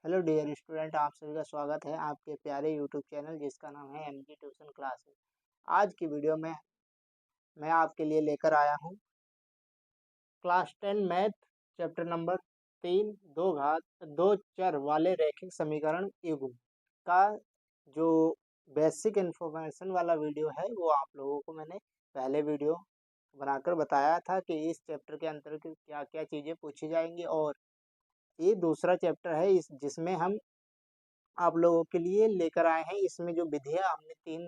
Hello dear student, आप सभी का स्वागत है आपके प्यारे यूट्यूब चैनल जिसका नाम है एमजी ट्यूशन क्लासेस। आज की वीडियो में मैं आपके लिए लेकर आया हूं क्लास 10 मैथ चैप्टर नंबर 3 दो चर वाले रैखिक समीकरण युग्म का जो बेसिक इन्फॉर्मेशन वाला वीडियो है वो आप लोगों को मैंने पहले वीडियो बनाकर बताया था कि इस चैप्टर के अंतर्गत क्या क्या चीज़ें पूछी जाएंगी। और ये दूसरा चैप्टर है इस जिसमें हम आप लोगों के लिए लेकर आए हैं। इसमें जो विधियाँ हमने 3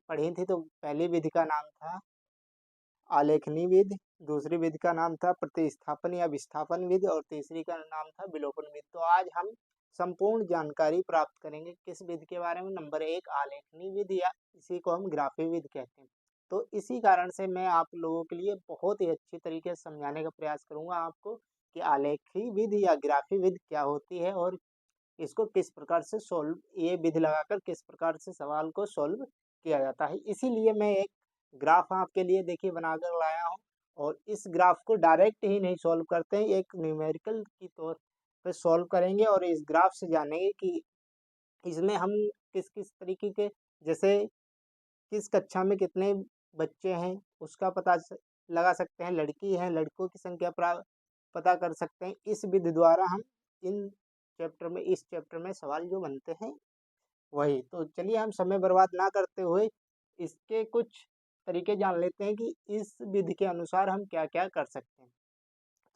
पढ़ी थी, तो पहली विधि का नाम था आलेखनी विधि, दूसरी विधि का नाम था प्रतिस्थापन या विस्थापन विधि और तीसरी का नाम था विलोपन विधि। तो आज हम संपूर्ण जानकारी प्राप्त करेंगे किस विधि के बारे में। नंबर 1 आलेखनी विधि, या इसी को हम ग्राफी विधि कहते हैं। तो इसी कारण से मैं आप लोगों के लिए बहुत ही अच्छी तरीके से समझाने का प्रयास करूँगा आपको कि आलेखी विधि या ग्राफी विधि क्या होती है और इसको किस प्रकार से ये विधि लगाकर किस प्रकार से सवाल को सॉल्व किया जाता है। इसीलिए मैं एक ग्राफ आपके लिए देखिए बनाकर लाया हूँ, और इस ग्राफ को डायरेक्ट ही नहीं सॉल्व करते हैं, एक न्यूमेरिकल की तौर पे सॉल्व करेंगे और इस ग्राफ से जानेंगे कि इसमें हम किस किस तरीके के, जैसे किस कक्षा में कितने बच्चे हैं उसका लगा सकते हैं, लड़की है लड़कों की संख्या पता कर सकते हैं। इस विधि द्वारा हम इस चैप्टर में सवाल जो बनते हैं वही। तो चलिए हम समय बर्बाद ना करते हुए इसके कुछ तरीके जान लेते हैं कि इस विधि के अनुसार हम क्या क्या कर सकते हैं।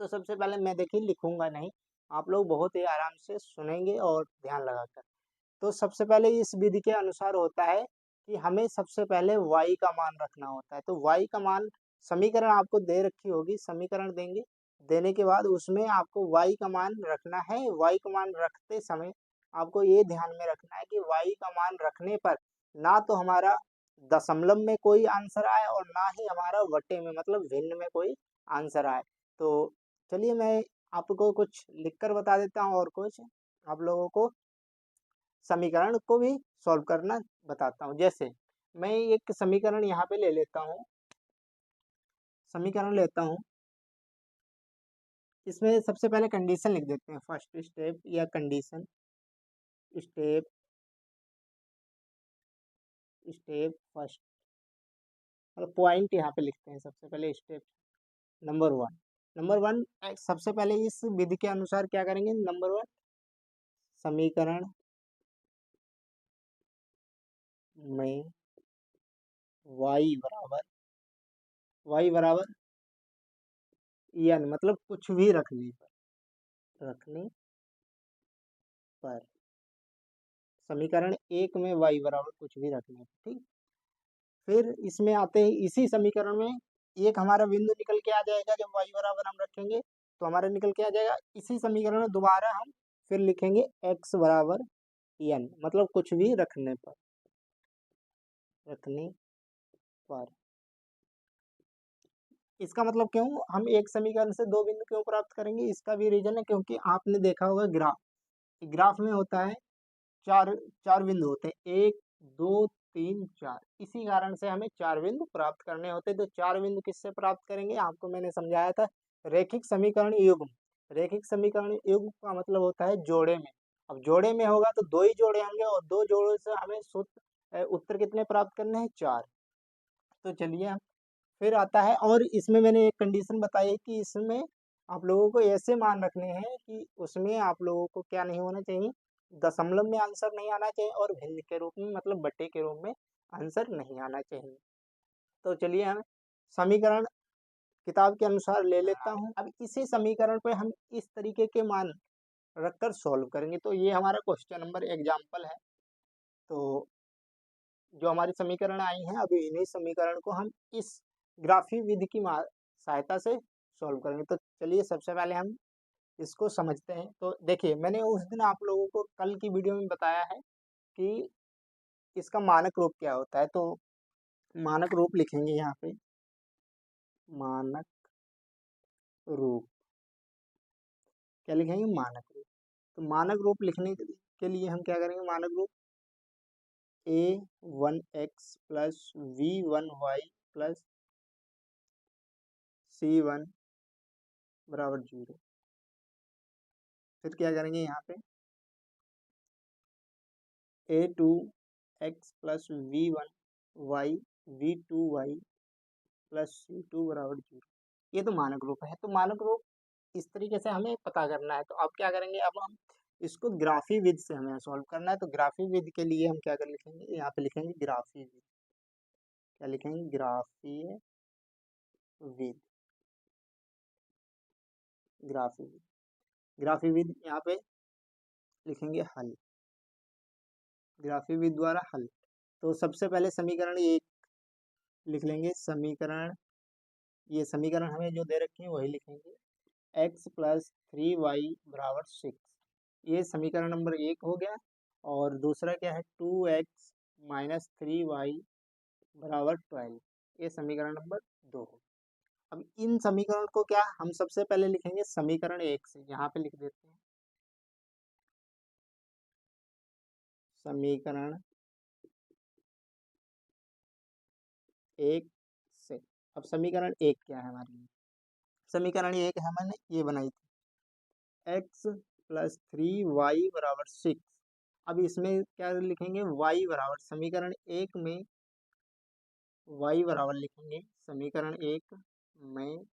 तो सबसे पहले मैं देखिए लिखूंगा नहीं, आप लोग बहुत ही आराम से सुनेंगे और ध्यान लगाकर। तो सबसे पहले इस विधि के अनुसार होता है कि हमें सबसे पहले y का मान रखना होता है। तो y का मान, समीकरण आपको दे रखी होगी, समीकरण देंगे, देने के बाद उसमें आपको y का मान रखना है। y का मान रखते समय आपको ये ध्यान में रखना है कि y का मान रखने पर ना तो हमारा दशमलव में कोई आंसर आए और ना ही हमारा वटे में मतलब भिन्न में कोई आंसर आए। तो चलिए मैं आपको कुछ लिखकर बता देता हूँ और कुछ आप लोगों को समीकरण को भी सॉल्व करना बताता हूँ। जैसे मैं एक समीकरण यहाँ पे ले लेता हूँ, समीकरण लेता हूँ, इसमें सबसे पहले कंडीशन लिख देते हैं। फर्स्ट स्टेप या कंडीशन, स्टेप स्टेप फर्स्ट, मतलब पॉइंट यहाँ पे लिखते हैं। सबसे पहले स्टेप नंबर वन सबसे पहले इस विधि के अनुसार क्या करेंगे। नंबर 1 समीकरण में y बराबर n, मतलब कुछ भी रखने पर समीकरण 1 में y बराबर कुछ भी रखने पर, ठीक। फिर इसमें आते ही इसी समीकरण में एक हमारा बिंदु निकल के आ जाएगा। जब y बराबर हम रखेंगे तो हमारा निकल के आ जाएगा। इसी समीकरण में दोबारा हम फिर लिखेंगे x बराबर n, मतलब कुछ भी रखने पर। इसका मतलब क्यों हम एक समीकरण से दो बिंदु क्यों प्राप्त करेंगे, इसका भी रीजन है क्योंकि आपने देखा होगा ग्राफ में होता है चार चार बिंदु होते हैं, 1 2 3 4। इसी कारण से हमें 4 बिंदु प्राप्त करने होते हैं। तो 4 बिंदु किससे प्राप्त करेंगे, आपको मैंने समझाया था रैखिक समीकरण युग्म। रैखिक समीकरण युग्म का मतलब होता है जोड़े में। अब जोड़े में होगा तो दो ही जोड़े होंगे और दो जोड़ों से हमें उत्तर कितने प्राप्त करने हैं, 4। तो चलिए फिर आता है, और इसमें मैंने एक कंडीशन बताई है कि इसमें आप लोगों को ऐसे मान रखने हैं कि उसमें आप लोगों को क्या नहीं होना चाहिए, दशमलव में आंसर नहीं आना चाहिए और भिन्न के रूप में मतलब बटे के रूप में आंसर नहीं आना चाहिए। तो चलिए हम समीकरण किताब के अनुसार ले लेता हूँ। अब इसी समीकरण पे हम इस तरीके के मान रखकर सॉल्व करेंगे। तो ये हमारा क्वेश्चन नंबर एग्जाम्पल है। तो जो हमारी समीकरण आई हैं, अभी इन्हीं समीकरण को हम इस ग्राफी विधि की सहायता से सॉल्व करेंगे। तो चलिए सबसे पहले हम इसको समझते हैं। तो देखिए मैंने उस दिन आप लोगों को कल की वीडियो में बताया है कि इसका मानक रूप क्या होता है। तो मानक रूप लिखेंगे यहाँ पे, मानक रूप क्या लिखेंगे, मानक रूप। तो मानक रूप लिखने के लिए हम क्या करेंगे, मानक रूप a1x plus v1y plus c1 बराबर 0। फिर क्या करेंगे यहाँ पे a2x plus v1 y v2 y plus c2 बराबर 0। ये तो मानक रूप है। तो मानक रूप इस तरीके से हमें पता करना है। तो अब क्या करेंगे, अब हम इसको ग्राफी विधि से हमें सॉल्व करना है। तो ग्राफी विधि के लिए हम क्या कर लिखेंगे, यहाँ पे लिखेंगे ग्राफी विधि। क्या लिखेंगे, ग्राफीय विधि। ग्राफी विधि, ग्राफी विधि यहाँ पे लिखेंगे हल। ग्राफी विधि द्वारा हल। तो सबसे पहले समीकरण एक लिख लेंगे। समीकरण, ये समीकरण हमें जो दे रखी है वही लिखेंगे। x प्लस 3y बराबर 6, ये समीकरण नंबर एक हो गया। और दूसरा क्या है, 2x माइनस 3y बराबर 12, ये समीकरण नंबर 2 हो। अब इन समीकरण को क्या हम सबसे पहले लिखेंगे समीकरण एक से, यहाँ पे लिख देते हैं समीकरण एक से। अब समीकरण एक क्या है हमारी, समीकरण एक है मैंने ये बनाई थी, x प्लस 3y बराबर 6। अब इसमें क्या लिखेंगे, y बराबर, समीकरण एक में y बराबर लिखेंगे। समीकरण एक में,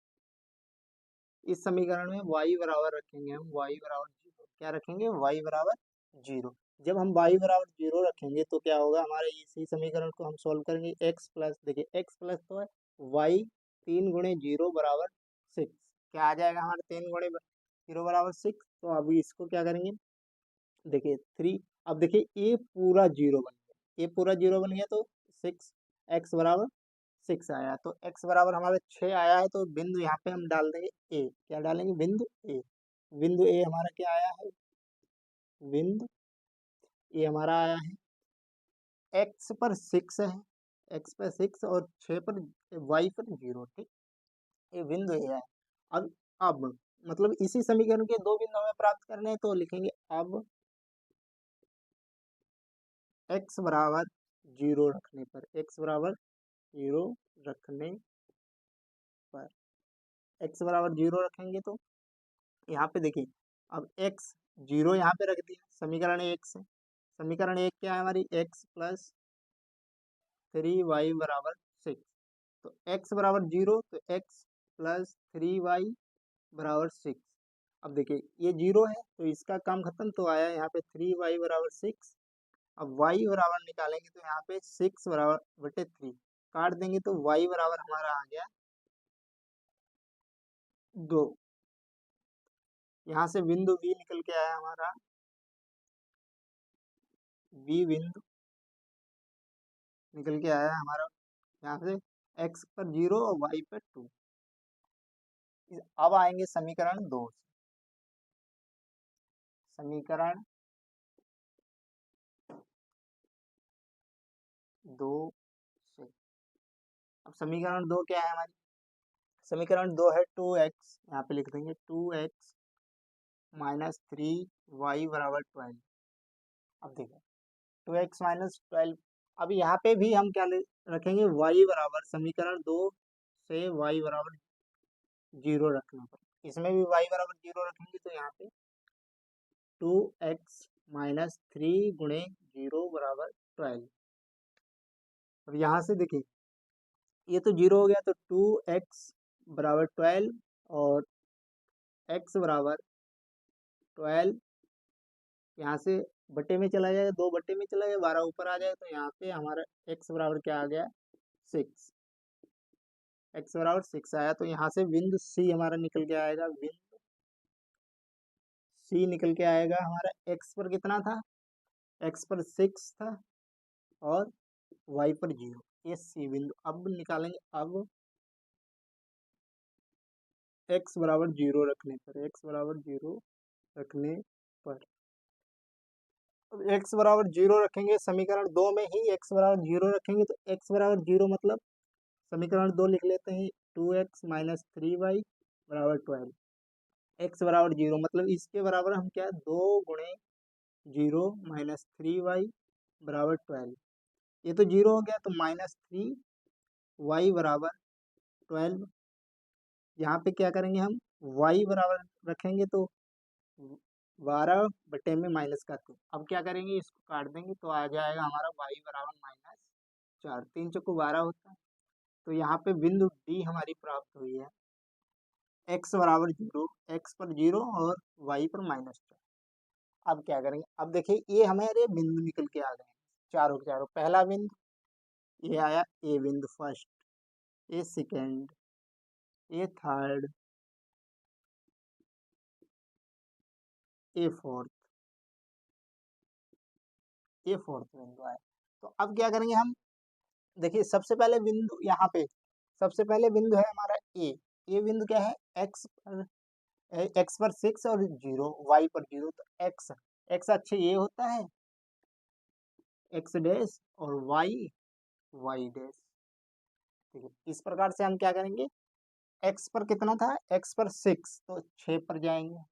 इस समीकरण में y बराबर रखेंगे हम, y बराबर 0। क्या रखेंगे, y बराबर 0। जब हम y बराबर 0 रखेंगे तो क्या होगा, हमारे इसी समीकरण को हम सॉल्व करेंगे। x प्लस, देखिए x प्लस तो है, y 3 गुणे 0 बराबर 6। क्या आ जाएगा हमारे 3 गुणे 0 बराबर 6। तो अभी इसको क्या करेंगे, देखिए 3, अब देखिए ये पूरा 0 बन गया, ये पूरा 0 बन गया तो 6, x बराबर 6 आया। तो x बराबर हमारे 6 आया है। तो बिंदु यहाँ पे हम डाल देंगे ए। क्या डालेंगे, बिंदु ए। बिंदु ए हमारा क्या आया है, बिंदु ए हमारा आया है, x पर 6 है, x पर 6 और 6 पर, y पर 0। ठीक, ये बिंदु ए है। अब मतलब इसी समीकरण के दो बिंदु हमें प्राप्त करने हैं। तो लिखेंगे अब x बराबर 0 रखने पर, x बराबर 0 रखने पर, x बराबर 0 रखेंगे तो यहाँ पे देखिए, अब x 0 यहाँ पे रख दिया समीकरण एक से। समीकरण एक क्या है हमारी, x प्लस 3y बराबर 6। तो x बराबर 0, तो x प्लस 3y बराबर 6। अब देखिए ये 0 है तो इसका काम खत्म, तो आया यहाँ पे 3y बराबर 6। अब y बराबर निकालेंगे तो यहाँ पे 6 बराबर बटे 3 काट देंगे तो y बराबर हमारा आ गया 2। यहाँ से बिंदु B निकल के आया हमारा, B बिंदु निकल के आया हमारा यहाँ से, x पर 0 और y पर 2। अब आएंगे समीकरण 2 से। समीकरण 2 से, अब समीकरण 2 क्या है हमारी, समीकरण 2 है 2x, यहाँ पे लिख देंगे 2x माइनस 3y बराबर 12। अब देखिए 2x माइनस 12, अब यहाँ पे भी हम क्या रखेंगे, y बराबर, समीकरण 2 से y बराबर 0 रखने पर, इसमें भी y बराबर 0 रखेंगे तो यहाँ पे 2x माइनस 3 गुणे 0 बराबर 12। अब यहाँ से देखिए ये तो 0 हो गया, तो 2x बराबर 12 और x बराबर 12 यहाँ से बटे में चला जाएगा, 2 बटे में चला गया, 12 ऊपर आ जाएगा। तो यहाँ पे हमारा x बराबर क्या आ गया, 6। x बराबर 6 आया। तो यहाँ से बिंदु C हमारा निकल के आएगा, बिंदु C निकल के आएगा हमारा, x पर कितना था, x पर 6 था और y पर 0, ये C बिंदु। अब निकालेंगे, अब x बराबर 0 रखने पर, x बराबर 0 रखने पर, अब x बराबर 0 रखेंगे, समीकरण 2 में ही x बराबर 0 रखेंगे। तो x बराबर 0 मतलब समीकरण 2 लिख लेते हैं, 2x माइनस 3y बराबर 12। x बराबर 0 मतलब इसके बराबर हम क्या, 2 गुणे 0 माइनस 3y बराबर 12। ये तो 0 हो गया, तो माइनस 3y बराबर 12। यहाँ पे क्या करेंगे हम, y बराबर रखेंगे तो 12 बटे में माइनस का 2। अब क्या करेंगे, इसको काट देंगे तो आ जाएगा हमारा y बराबर -4। 3 चौको 12 होता है। तो यहाँ पे बिंदु डी हमारी प्राप्त हुई है। x बराबर 0, x पर 0 और y पर -4। अब क्या करेंगे, अब देखिए ये हमारे बिंदु निकल के आ गए हैं चारों के चारों। पहला बिंदु ये आया, ए बिंदु फर्स्ट, ए सेकेंड, ए थर्ड, ए फोर्थ, ये फोर्थ बिंदु आया। तो अब क्या करेंगे हम, देखिए सबसे पहले बिंदु यहाँ पे, सबसे पहले बिंदु है हमारा ए। ये बिंदु क्या है, एक्स पर 6 और 0, वाई पर 0। तो एक्स अच्छे ये होता है एक्स डैश और वाई डैश। ठीक है, इस प्रकार से हम क्या करेंगे, एक्स पर कितना था, एक्स पर 6, तो 6 पर जाएंगे।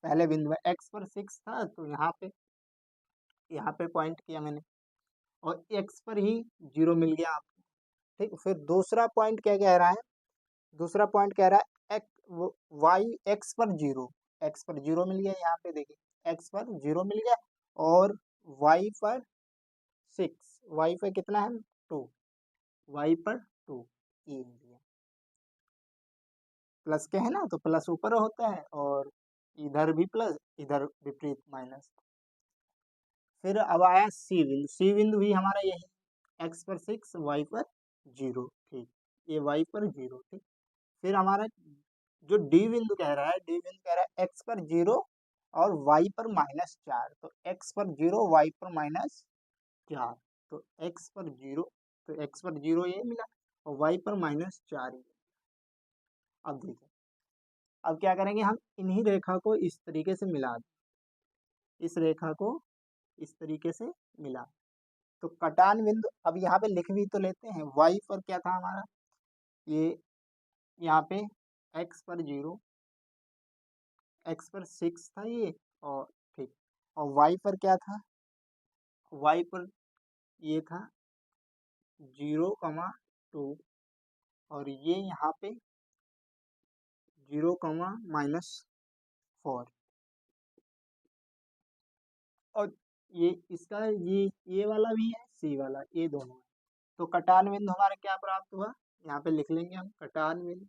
पहले बिंदु में एक्स पर 6 था तो यहाँ पे पॉइंट किया मैंने, और एक्स पर ही 0 मिल गया आपको। ठीक, फिर दूसरा पॉइंट क्या कह रहा है, दूसरा पॉइंट कह रहा है वाई एक्स पर 0, एक्स पर 0 मिल गया। यहाँ पे देखिए एक्स पर 0 मिल गया और वाई पर 6, वाई पर कितना है 2, वाई पर 2 ये मिल गया। प्लस के है ना, तो प्लस ऊपर होता है और इधर भी प्लस, इधर विपरीत माइनस। फिर अब आया सी बिंदु। सी बिंदु भी हमारा यही, एक्स पर 6, वाई पर 0। ठीक, ये वाई पर 0। ठीक, फिर हमारा जो डी बिंदु कह रहा है, डी बिंदु कह रहा है एक्स पर 0 और वाई पर -4। तो एक्स पर 0, वाई पर -4। तो एक्स पर 0, तो एक्स पर 0 ये मिला और वाई पर -4 ये। अब देखिए, अब क्या करेंगे हम, इन्हीं रेखा को इस तरीके से मिला दें, इस रेखा को इस तरीके से मिला। तो कटान बिंदु, अब यहाँ पे लिख भी तो लेते हैं, वाई पर क्या था हमारा, ये यहाँ पे एक्स पर 0, एक्स पर 6 था ये, और ठीक, और वाई पर क्या था, वाई पर ये था 0,2 और ये यहाँ पे 0,-4। और ये इसका ये वाला भी है, सी वाला, ये दोनों है। तो कटान बिंदु हमारा क्या प्राप्त हुआ, यहाँ पे लिख लेंगे हम कटान बिंदु,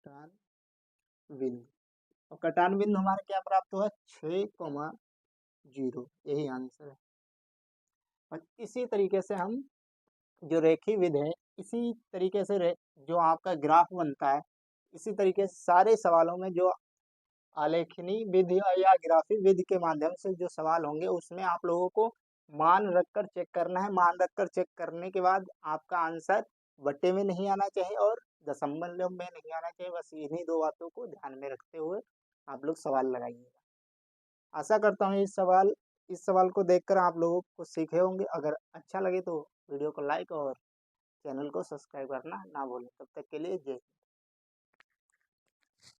कटान बिंदु। और कटान बिंदु हमारा क्या प्राप्त हुआ, 6,0, यही आंसर है। और इसी तरीके से हम जो रेखीय विधि है, इसी तरीके से जो आपका ग्राफ बनता है, इसी तरीके से सारे सवालों में जो आलेखनी विधि या ग्राफिक विधि के माध्यम से जो सवाल होंगे, उसमें आप लोगों को मान रखकर चेक करना है। मान रखकर चेक करने के बाद आपका आंसर बट्टे में नहीं आना चाहिए और दशमलव में नहीं आना चाहिए। बस इन्हीं दो बातों को ध्यान में रखते हुए आप लोग सवाल लगाइएगा। आशा करता हूँ इस सवाल को देखकर आप लोगों को सीखे होंगे। अगर अच्छा लगे तो वीडियो को लाइक और चैनल को सब्सक्राइब करना ना भूलें। तब तक के लिए जय हिंद।